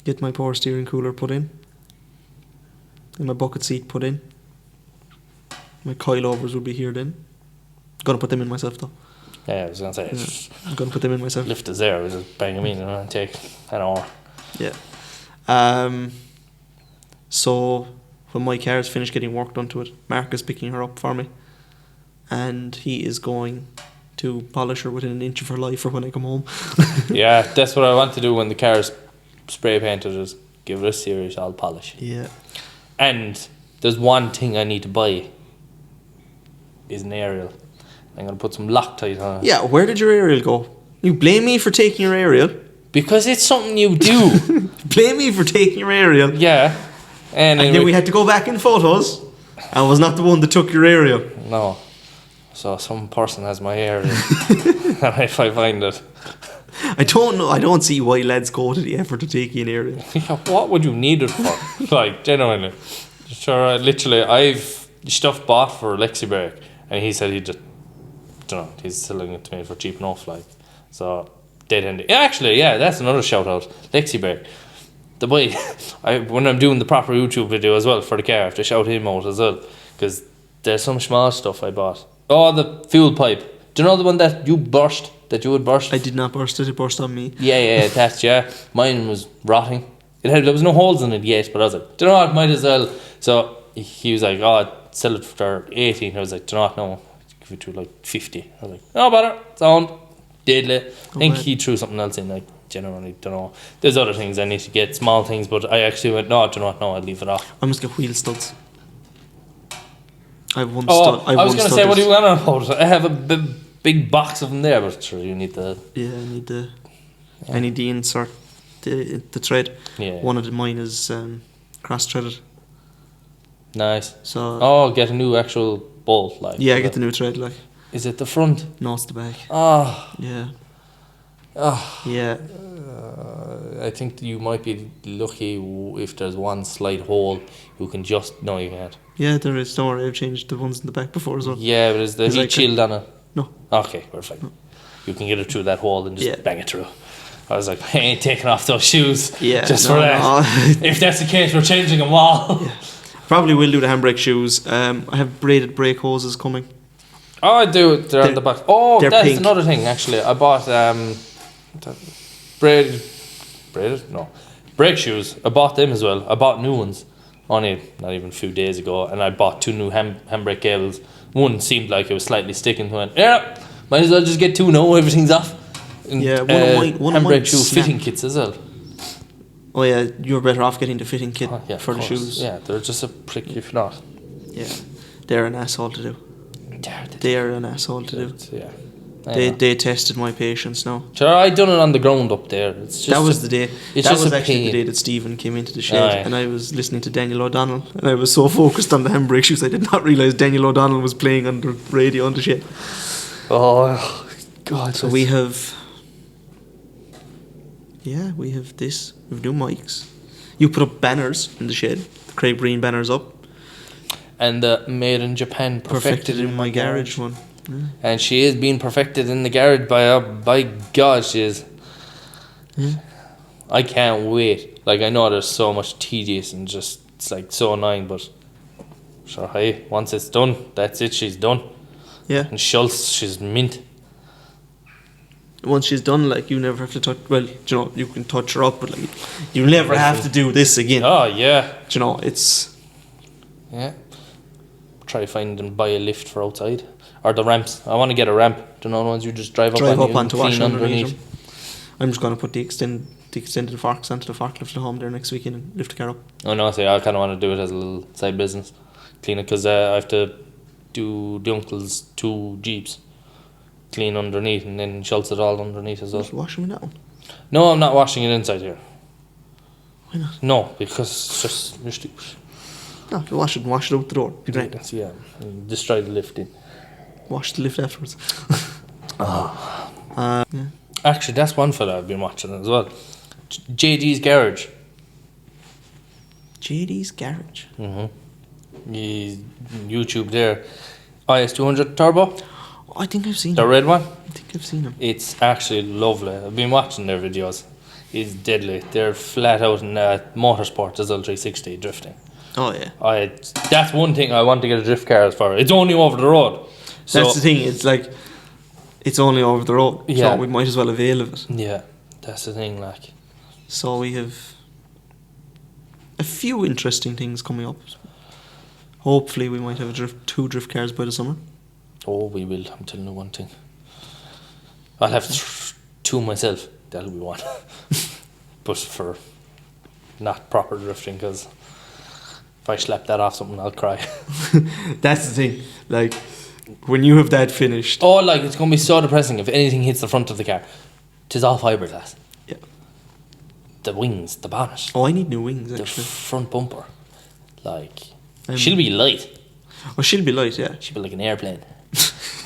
Get my power steering cooler put in. And my bucket seat put in. My coilovers will be here then. Gonna put them in myself though. Yeah, I was gonna say. I'm gonna put them in myself. Lift is there, we just bang them in and take an hour. Yeah. So when my car is finished getting work done to it, Mark is picking her up for me, and he is going to polish her within an inch of her life for when I come home. Yeah, that's what I want to do when the car is spray painted. Is give it a serious all polish. Yeah. And there's one thing I need to buy. Is an aerial. I'm going to put some Loctite on it. Yeah, where did your aerial go? You blame me for taking your aerial? Because it's something you do. Blame me for taking your aerial? Yeah. And then we had to go back in photos. I was not the one that took your aerial. No. So some person has my aerial. And if I find it. I don't know. I don't see why lads go to the effort to take you an aerial. What would you need it for? Like, genuinely. Sure, literally, I've stuff bought for Lexi brake. And he said he just, don't know, he's selling it to me for cheap enough, like. So, dead end. Yeah, actually, yeah, that's another shout out. Lexi brake. The boy, when I'm doing the proper YouTube video as well for the car, I have to shout him out as well. Because there's some small stuff I bought. Oh, the fuel pipe. Do you know the one that you burst? That you would burst? I did not burst it. It burst on me. Yeah, that's, yeah. Mine was rotting. There was no holes in it yet, but I was like, do you know what, might as well. So, he was like, oh, sell it for 80. I was like, do you know what, no, give it to like 50. I was like, no bother, sound, deadly. I think he threw something else in, like, generally, don't know. There's other things I need to get, small things, but I actually went, no, do you know what, no, I'll leave it off. I must get wheel studs. I have one stud. I was going to say, what do you want to about? I have a big box of them there, but sure, you need the... Yeah, I need the insert, the thread. Yeah. One of mine is cross-threaded. Nice. So get a new actual bolt, like. Yeah, get the new thread, like. Is it the front? No, it's the back. Yeah. Yeah. I think you might be lucky if there's one slight hole. You can just... No, you can't. Yeah, there is. Don't worry, I've changed the ones in the back before as well. Yeah, but is the heat shield on it? No. Okay, perfect. No. You can get it through that hole and just bang it through. I was like, I ain't taking off those shoes for that. No. If that's the case, we're changing them all. Yeah. Probably will do the handbrake shoes. I have braided brake hoses coming. Oh, I do. They're on the back. Oh, that's pink. Another thing, actually. I bought braided? No. Brake shoes. I bought them as well. I bought new ones. Only not even a few days ago. And I bought 2 new handbrake cables. One seemed like it was slightly sticking. Went, yeah, might as well just get 2 now. Everything's off. And, yeah, one of mine shoe fitting kits as well. Oh yeah, you're better off getting the fitting kit for the course. shoes. Yeah, they're just a prick if not. Yeah, they're an asshole to do. They are an asshole to do. Yeah. They tested my patience now. Sure, I done it on the ground up there. It's just That was the day. It's That just was a actually pain. the day that Stephen came into the shed, Aye. and I was listening to Daniel O'Donnell, and I was so focused on the handbrake shoes, I did not realise Daniel O'Donnell was playing on the radio on the shed. Oh God! So we have this. We've new mics. You put up banners in the shed. The Craig Breen banners up. And the made in Japan perfected in my garage one. And she is being perfected in the garage by God, she is. Yeah. I can't wait. Like, I know there's so much tedious and just, it's like so annoying, but sure, hey, once it's done, that's it, she's done. Yeah. And Schultz, she's mint. Once she's done, like, you never have to touch. Well, you know, you can touch her up, but like, you never have to do this again. Oh, yeah. You know, it's. Yeah. Try to find and buy a lift for outside. Or the ramps. I want to get a ramp. Do you know the ones you just drive up Onto clean wash underneath. I'm just going to put the extended forks onto the forklift at home there next weekend and lift the car up. Oh no, see, I kind of want to do it as a little side business. Clean it, because I have to do the uncle's 2 Jeeps. Clean underneath and then Schultz it all underneath as well. Just wash them down. No, I'm not washing it inside here. Why not? No, because it's just you're stupid. No, you wash it and wash it out the door. Be great. Yeah, destroy the lifting. Wash the lift afterwards. Yeah. Actually, that's one fella I've been watching as well. JD's Garage. JD's Garage. He's YouTube there. IS200 Turbo, Oh, I think I've seen the him. red one. I think I've seen him. It's actually lovely. I've been watching their videos. It's deadly. They're flat out in motorsport as well, 360 drifting. Oh, yeah. That's one thing I want to get a drift car for. It's only over the road. So, That's the thing. It's like, it's only over the road. Yeah. So we might as well avail of it. yeah, that's the thing. Like, So we have a few interesting things coming up. Hopefully we might have 2 drift cars by the summer. oh, we will. I'm telling you one thing. I'll have 2 myself. That'll be one. But for not proper drifting, because if I slap that off something, I'll cry. That's the thing. Like, when you have that finished. Oh, like, it's going to be so depressing if anything hits the front of the car. 'Tis all fiberglass. Yeah. The wings, the bonnet, Oh, I need new wings, the actually. front bumper. Like, she'll be light. Oh, she'll be light, yeah. She'll be like an airplane.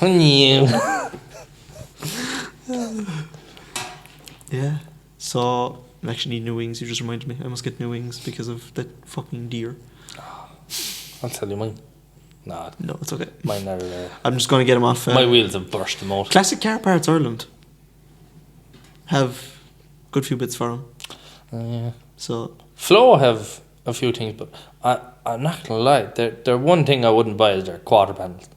Yeah. Yeah. So, I actually need new wings. You just reminded me. I must get new wings because of that fucking deer. I'll tell you mine. Nah, No, it's okay. mine are. I'm just going to get them off. My wheels have burst them out. Classic Car Parts Ireland have good few bits for them. Yeah. So, Flow have a few things, but I'm not gonna lie. They're one thing I wouldn't buy is their quarter panels.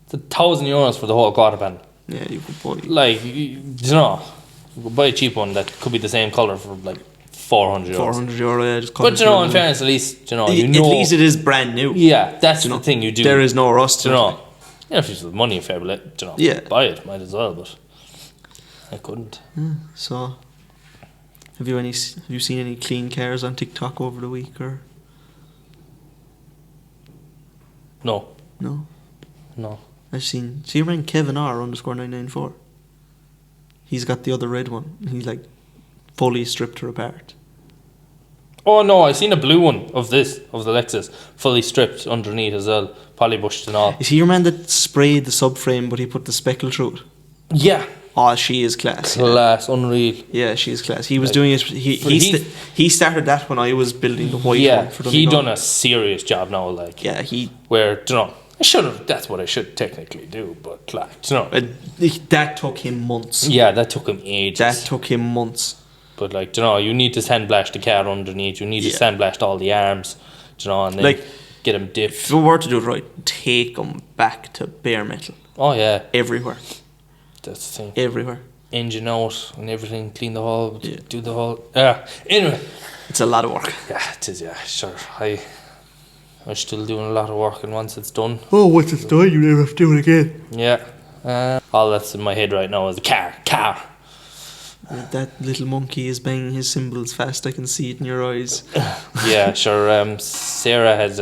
It's €1,000 for the whole quarter panel. yeah, you could buy. Like, you know, you could buy a cheap one that could be the same colour for like €400. €400, yeah. Just But you know, in fairness, at least you know. at least it is brand new. Yeah, that's You the know, thing you do. There is no rust. you in it. know, yeah, if you have money, fair bit, you know, Yeah. buy it, might as well. But I couldn't. So, have you seen any clean cars on TikTok over the week or No, no? no. I've seen. See your man Kevin R _994. He's got the other red one. He's like fully stripped her apart. Oh no, I seen a blue one of the Lexus, fully stripped underneath as well, polybushed and all. Is he your man that sprayed the subframe but he put the speckle through it? Yeah, Oh, she is class. class, unreal. Yeah, she is class. He was Like, doing it. He started that when I was building the white Yeah, one for he Donegal. done a serious job now. Like, Yeah, he. where you know, I should have. That's what I should technically do, but like, you know, That took him months. yeah, that took him ages. That took him months. But like, you know, you need to sandblast the car underneath. You need to Yeah. sandblast all the arms, you know, and then Like, get them If dipped. we were to do it right, take them back to bare metal. Oh yeah, Everywhere. that's the thing. Everywhere. Engine out and everything, clean the whole, Yeah. do the whole. Yeah. Anyway, It's a lot of work. yeah, it is. Yeah, sure. I'm still doing a lot of work, and once it's done, Oh, once it's done, you never have to do it again. yeah. All that's in my head right now is the car. That little monkey is banging his cymbals fast. I can see it in your eyes. Yeah, sure. Sarah has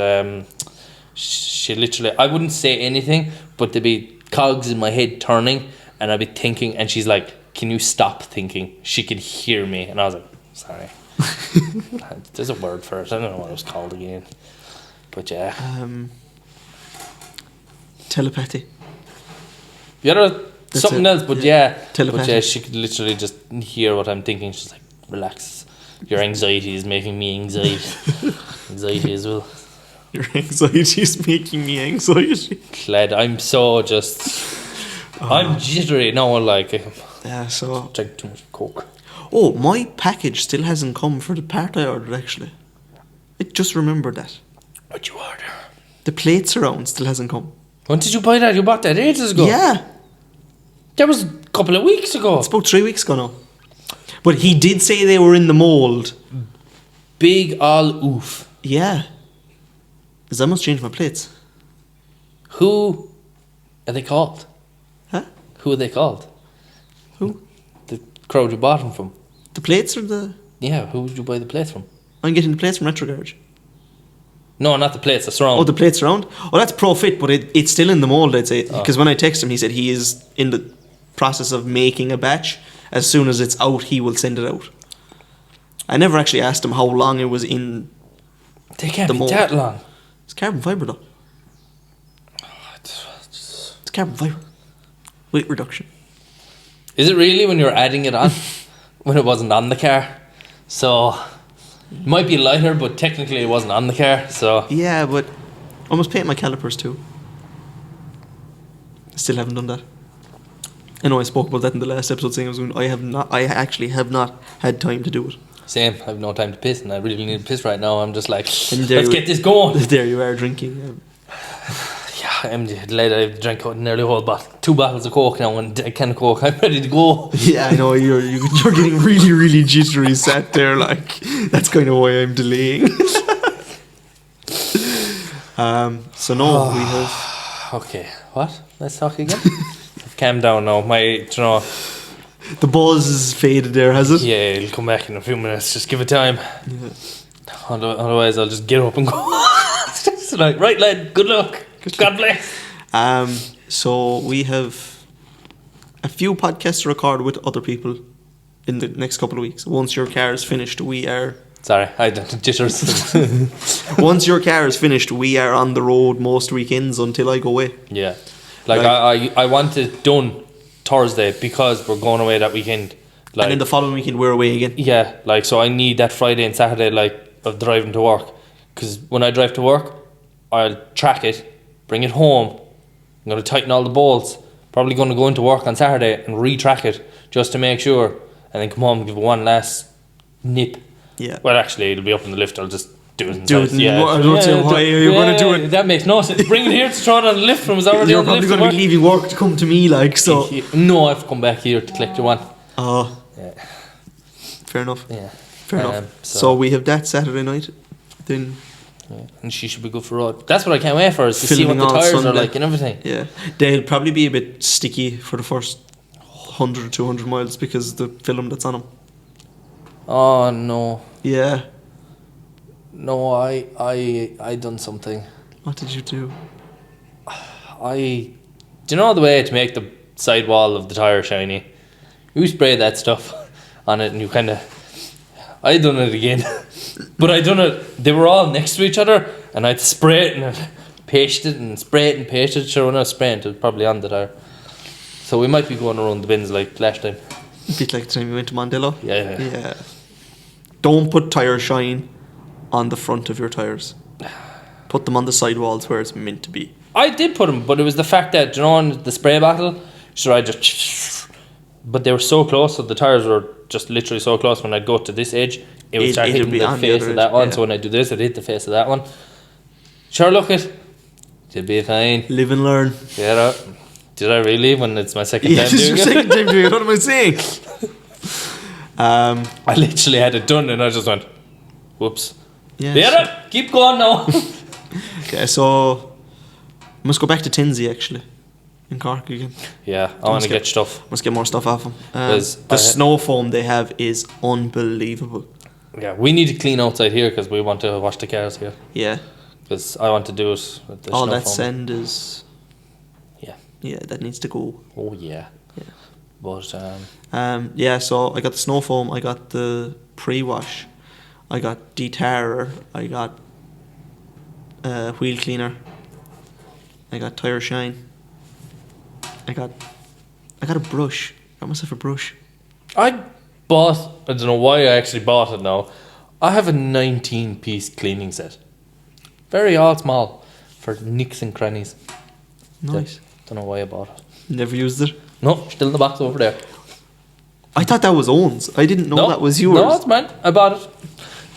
she literally. I wouldn't say anything, but there'd be cogs in my head turning, and I'd be thinking, and she's like, "Can you stop thinking?" She could hear me, and I was like, "Sorry." There's a word for it. I don't know what it was called again, but yeah. Telepathy. The other That's something it, else, but yeah. yeah, Telepathy. but yeah, she could literally just hear what I'm thinking. She's like, "Relax, your anxiety is making me anxiety as well." Your anxiety is making me anxiety. Glad I'm so just. I'm jittery now. Like, Yeah, so... drink too much coke. Oh, my package still hasn't come for the part I ordered, actually. I just remembered that. What you order? The plates around still hasn't come. When did you buy that? You bought that ages ago. Yeah, That was a couple of weeks ago. it's about 3 weeks ago now. But he did say they were in the mould. Big all oof. Yeah. Because I must change my plates. Who are they called? Huh? Who are they called? Who? The crowd you bought them from. The plates or the... Yeah, who would you buy the plates from? I'm getting the plates from Retro Garage. No, not the plates, the surround. Oh, the plates around? Oh, that's Pro Fit, but it's still in the mould, I'd say. Because when I text him, he said he is in the process of making a batch. As soon as it's out, he will send it out. I never actually asked him how long it was in... They can't the be mold. that long. It's carbon fibre, though. It's carbon fibre. Weight reduction. Is it really when you're adding it on? When it wasn't on the car? So, it might be lighter, but technically it wasn't on the car, so... Yeah, but I must paint my calipers too. I still haven't done that. I know I spoke about that in the last episode, saying I actually have not had time to do it. Same, I have no time to piss, and I really need to piss right now. I'm just like, And there let's you- get this going. There you are drinking. Yeah, I'm later. I've drank nearly a whole bottle, 2 bottles of Coke now, and a can of Coke. I'm ready to go. Yeah, I know you're getting really, really jittery sat there. Like that's kind of why I'm delaying. So no, we have Okay, what? Let's talk again. I've calmed down now. the buzz is faded there, has it? Yeah, it'll come back in a few minutes. Just give it time. Otherwise, I'll just get up and go. It's like, right, lad. Good luck. God bless. So we have a few podcasts to record with other people in the next couple of weeks. Once your car is finished, we are. Sorry, I don't jitters. Once your car is finished, we are on the road most weekends until I go away. Yeah, like I want it done Thursday because we're going away that weekend. Like, And then the following weekend, we're away again. yeah, like so I need that Friday and Saturday like of driving to work, because when I drive to work, I'll track it, bring it home. I'm gonna tighten all the bolts. Probably gonna go into work on Saturday and retrack it just to make sure, and then come home and give it one last nip. Yeah. Well, actually, it'll be up in the lift. I'll just do it inside. Do it in- I don't see why you're gonna do it. That makes no sense. Bring it here to throw it on the lift from. Is already You're on the probably lift. going to be leaving work to come to me, like, so. No, I have to come back here to collect your one. Oh, Yeah. fair enough. Yeah. Fair enough. So, So we have that Saturday night. Then, yeah. And she should be good for road. That's what I can't wait for, is to see what Filming the on tires are Sunday. like and everything. yeah. They'll probably be a bit sticky for the first 100 or 200 miles because of the film that's on them. Oh no. Yeah. No, I done something. What did you do? Do you know the way to make the sidewall of the tire shiny? You spray that stuff on it and you kinda, I done it again. But I done it, they were all next to each other and I'd spray it and I'd paste it and spray it and paste it. Sure, when I was spraying it was probably on the tire. So we might be going around the bins like last time. A bit like the time you went to Mondello. Yeah. Yeah. Don't put tire shine on the front of your tires. Put them on the sidewalls where it's meant to be. I did put them, but it was the fact that, you know, on the spray bottle, sure, I just, but they were so close, so the tires were just literally so close. When I'd go to this edge, it would start it'd hitting be the on the face other of that edge, one. yeah. So when I do this, it'd hit the face of that one. Sure, look it. It'll be fine. Live and learn. Yeah. Did I really? When it's my second Yeah, time it's doing your it? second time doing it. What am I saying? I literally had it done and I just went, whoops. Yeah. Yeah, keep going now. Okay, so must go back to Tinsy actually, in Cork again. Yeah, I want to get stuff. Must get more stuff off them. Because The snow foam they have is unbelievable. Yeah, we need to clean outside here because we want to wash the cars here. Yeah, Because I want to do it with the all snow that foam. sand is. Yeah. Yeah, that needs to go. Oh yeah. Yeah. But Yeah, so I got the snow foam, I got the pre-wash, I got detarrer, I got wheel cleaner, I got tire shine, I got a brush. Got myself a brush. I don't know why I actually bought it now. I have a 19-piece cleaning set. Very all small for nicks and crannies. Nice. Don't know why I bought it. Never used it. No, still in the box over there. I thought that was Owen's. I didn't know that was yours. No, it's mine. I bought it.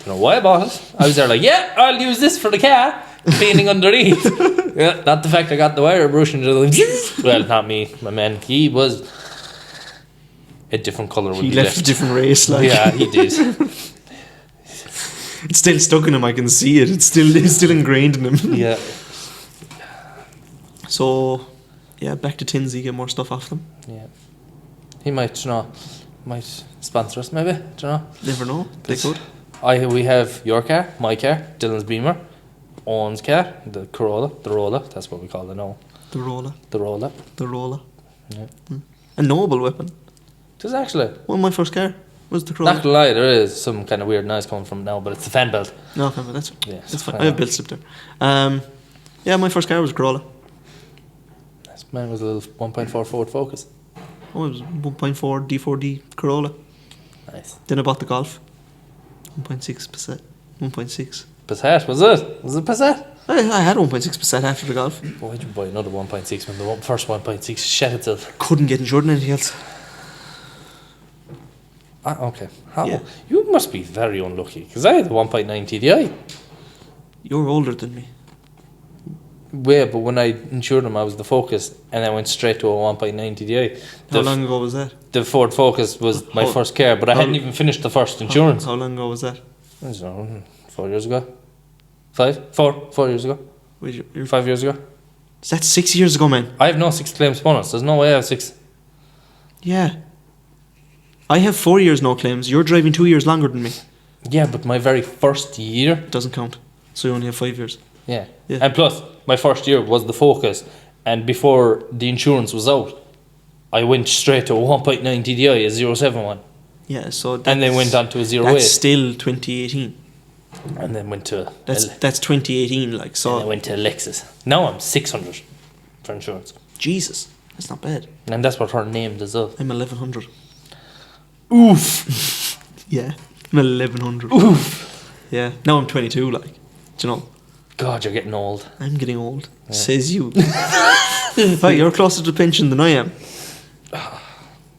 Don't know why I bought it. I was there like, yeah, I'll use this for the car. Cleaning underneath. Yeah, not the fact I got the wire brush and just well, not me. My man, he was a different colour when He he left a different race, like. Yeah, he did. It's still stuck in him, I can see it. It's still ingrained in him. Yeah. So, yeah, back to Tinsy, get more stuff off them. Yeah. He might, might sponsor us maybe, Never know, they could. We have your car, my car, Dylan's Beamer, Owen's car, the Rolla, that's what we call it now. The roller. Yeah. A noble weapon. Does actually. Well, my first car was the Corolla. Not gonna lie, there is some kind of weird noise coming from it now, but it's the fan belt. No, okay, but that's Yes, fine. I have built slip there. Yeah, my first car was a Corolla. Mine was a little 1.4 Ford Focus. Oh, it was 1.4 D4D Corolla. Nice. Then I bought the Golf. 1.6%. 1.6. Passat, was it? Was it Passat? I had 1.6% after the Golf. Why'd you buy another 1.6 when the first 1.6 shat itself? Couldn't get insured in anything else. Okay. How? Yeah. You must be very unlucky, because I had the 1.9 TDI. You're older than me. Yeah, but when I insured them, I was the Focus, and I went straight to a 1.9 TDI. How long ago was that? The Ford Focus was my first car, but I hadn't even finished the first insurance. How long ago was that? I don't know, 4 years ago. 4 years ago. Wait, 5 years ago. Is that 6 years ago, man? I have no 6 claims bonus. There's no way I have 6. Yeah. I have 4 years no claims. You're driving 2 years longer than me. Yeah, but my very first year. Doesn't count. So you only have 5 years. Yeah. Yeah. And plus, my first year was the Focus, and before the insurance was out, I went straight to a 1.9 TDI, a 071. Yeah, so And then went on to a 08. That's still 2018. And then went to That's 2018, like, and so. I went to Lexus. Now I'm 600 for insurance. Jesus, that's not bad. And that's what her name does up. I'm 1100. Oof. Yeah, I'm 1100. Oof. Yeah, now I'm 22, like, do you know? God, you're getting old. I'm getting old. Says you. Right, you're closer to pension than I am.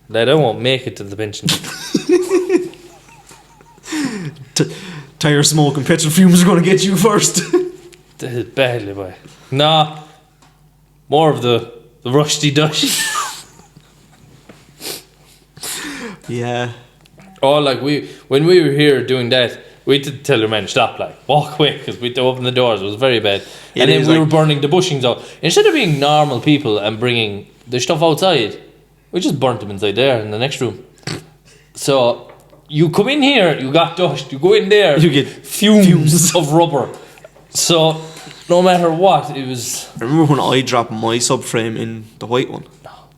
Lad, I won't make it to the pension. Tire smoke and petrol fumes are going to get you first. Badly, boy. Nah. More of the rusty dusty. Yeah. Oh, like when we were here doing that, we had to tell your men, stop, like, walk away, because we had to open the doors. It was very bad. And then we were burning the bushings out. Instead of being normal people and bringing the stuff outside, we just burnt them inside there in the next room. So you come in here, you got dust. You go in there, you get fumes of rubber. So no matter what, it was. I remember when I dropped my subframe in the white one.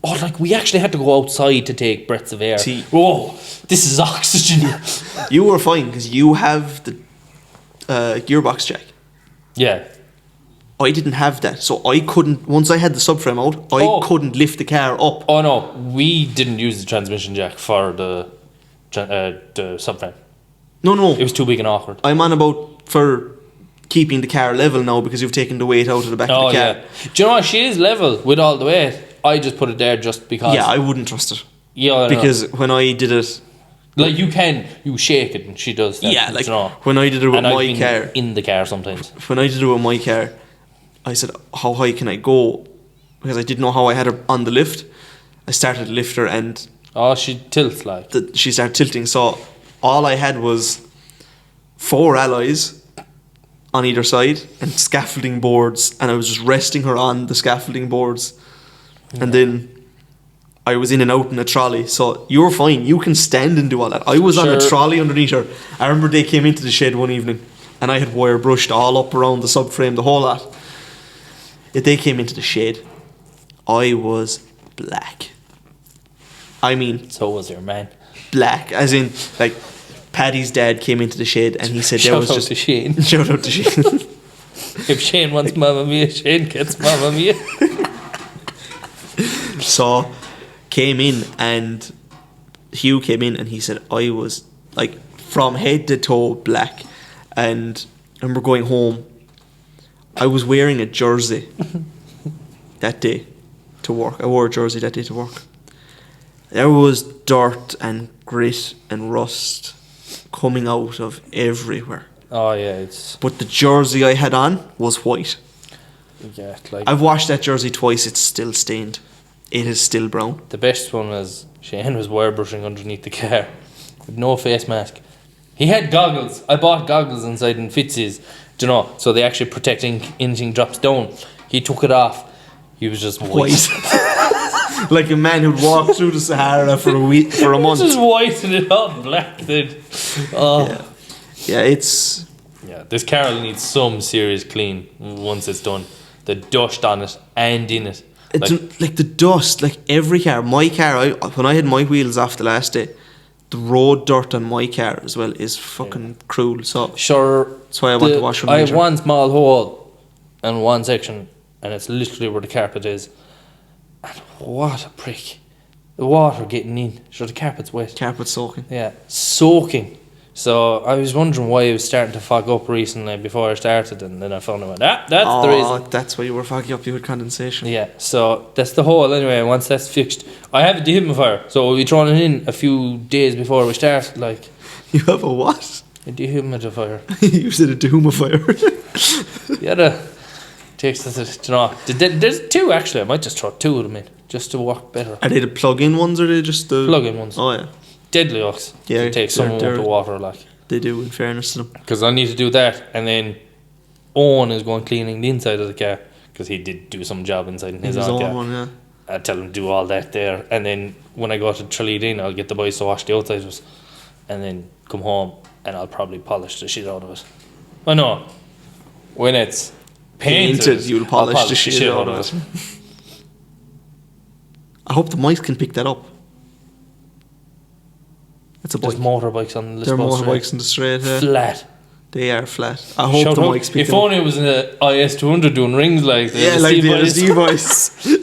Oh, like we actually had to go outside to take breaths of air. See. Whoa, this is oxygen. You were fine because you have the gearbox jack. Yeah. I didn't have that, so I couldn't. Once I had the subframe out, I couldn't lift the car up. Oh no, we didn't use the transmission jack for the subframe. No. It was too big and awkward. I'm on about for keeping the car level now because you've taken the weight out of the back of the car. Yeah. Do you know what? She is level with all the weight. I just put it there just because. Yeah, I wouldn't trust it. Yeah, because when I did it, like you shake it and she does that. Yeah, like you know? when I did it with and my car. In the car sometimes. When I did it with my car, I said, how high can I go? Because I didn't know how I had her on the lift. I started to lift her and... Oh, she tilts like. She started tilting. So all I had was 4 alloys on either side and scaffolding boards. And I was just resting her on the scaffolding boards. Yeah. And then I was in and out in a trolley. So you're fine. You can stand and do all that. I was on a trolley underneath her. I remember they came into the shed one evening and I had wire brushed all up around the subframe, the whole lot. They came into the shed. I was black. I mean, So was your man. black. As in, like, Paddy's dad came into the shed and he said there Shout was out just... to Shane. Shout out to Shane. If Shane wants Mamma Mia, Shane gets Mamma Mia. So, came in and Hugh came in and he said I was, like, from head to toe black. And we're going home. I was wearing a jersey that day to work. I wore a jersey that day to work. There was dirt and grit and rust coming out of everywhere. Oh yeah, it's But the jersey I had on was white. like I've washed that jersey twice, it's still stained. It is still brown. the best one was Shane was wire brushing underneath the car with no face mask. He had goggles. I bought goggles inside in Fitz's, do you know, so they actually protecting anything drops down. He took it off. He was just white. Like a man who'd walk through the Sahara for a week, for a month. Just white and it all black then. Oh. Yeah, it's... Yeah, this car needs some serious clean once it's done. The dust on it and in it. It's like the dust, like every car. My car, when I had my wheels off the last day, the road dirt on my car as well is fucking cruel. So Sure. that's why I want to wash them I have later. one small hole and one section, and it's literally where the carpet is. And what a prick! The water getting in. Sure, the carpet's wet. Carpet soaking. Yeah, soaking. So I was wondering why it was starting to fog up recently before I started, and then I found out that's the reason. That's why you were foggy up. You had condensation. Yeah, so that's the hole anyway. Once that's fixed, I have a dehumidifier, so we'll be throwing it in a few days before we start. Like You have a what? a dehumidifier. You said a dehumidifier. Yeah, the takes us to know. There's two actually. I might just throw two of them in just to work better. Are they the plug-in ones or are they just the Plug-in ones. Oh yeah, Deadly ox. Yeah, It takes some they're- amount of water, like. they do. In fairness to them. Because I need to do that, and then Owen is going cleaning the inside of the car because he did do some job inside in his own car. one, yeah. I tell him to do all that there, and then when I go to Tralee in, I'll get the boys to wash the outside of it, and then come home and I'll probably polish the shit out of it. I know when it's painted, You'll I'll polish the shit out of it. I hope the mics can pick that up. It's a There's bike. motorbikes on the There are Lisbon motorbikes in the straight. Street. Flat. They are flat. I hope Shout the out. mics pick If it up. only it was an IS200 doing rings like the Yeah, like the LSD boys. voice.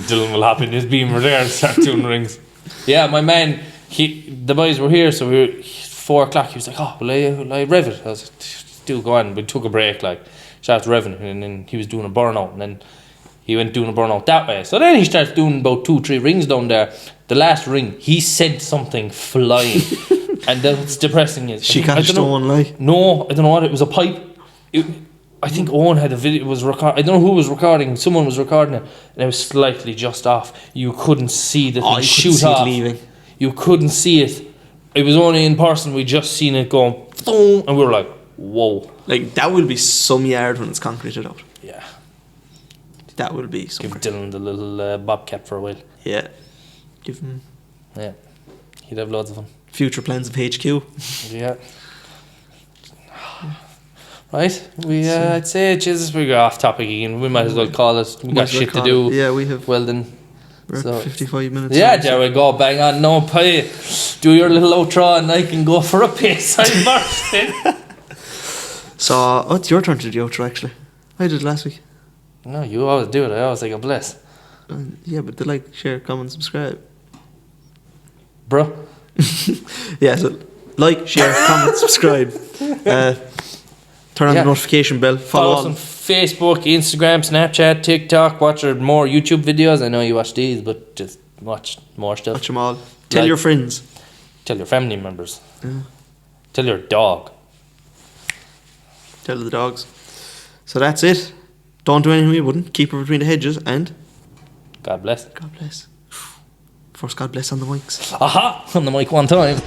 Dylan will hop in his Beamer there and start doing rings. Yeah, my man, the boys were here, so we were 4 o'clock. He was like, "Oh, will I rev it?" I was like, "Do go on." We took a break, like, started revving, and then he was doing a burnout, and then he went doing a burnout that way. So then he starts doing about 2-3 rings down there. The last ring, he said something flying, and that's depressing. Is She I catch don't the know- one like. No, I don't know what it was. A pipe. I think Owen had a video. Was record. I don't know who was recording. Someone was recording it, and it was slightly just off. You couldn't see the thing Oh, you shoot couldn't see off. it leaving. You couldn't see it. It was only in person. We just seen it going, boom, and we were like, "Whoa!" Like that will be some yard when it's concreted out. Yeah. That will be some. Give Dylan the little bobcat for a while. Yeah. Give him Yeah. He'd have loads of fun. future plans of HQ. Yeah. Right. I'd say, Jesus, we go off topic again. We might as well call it. We got shit to do. Yeah, we have. Well then. We're So- at 55 minutes. Yeah, on, there we go. Bang on. No pay. Do your little outro and I can go for a piss. I'm bursting. So, it's your turn to do the outro actually. I did it last week. No, you always do it. I always take a bless. Yeah, but they like, share, comment, subscribe. Bro. Yeah, so like, share, comment, subscribe. Turn on Yeah. the notification bell. Follow Follow us on on. Facebook, Instagram, Snapchat, TikTok. Watch our more YouTube videos. I know you watch these, but just watch more stuff. Watch them all. Tell Like- your friends. Tell your family members. Yeah. Tell your dog. Tell the dogs. So that's it. Don't do anything we wouldn't. Keep it between the hedges and God bless. God bless. First, God bless on the mics. Aha! On the mic one time.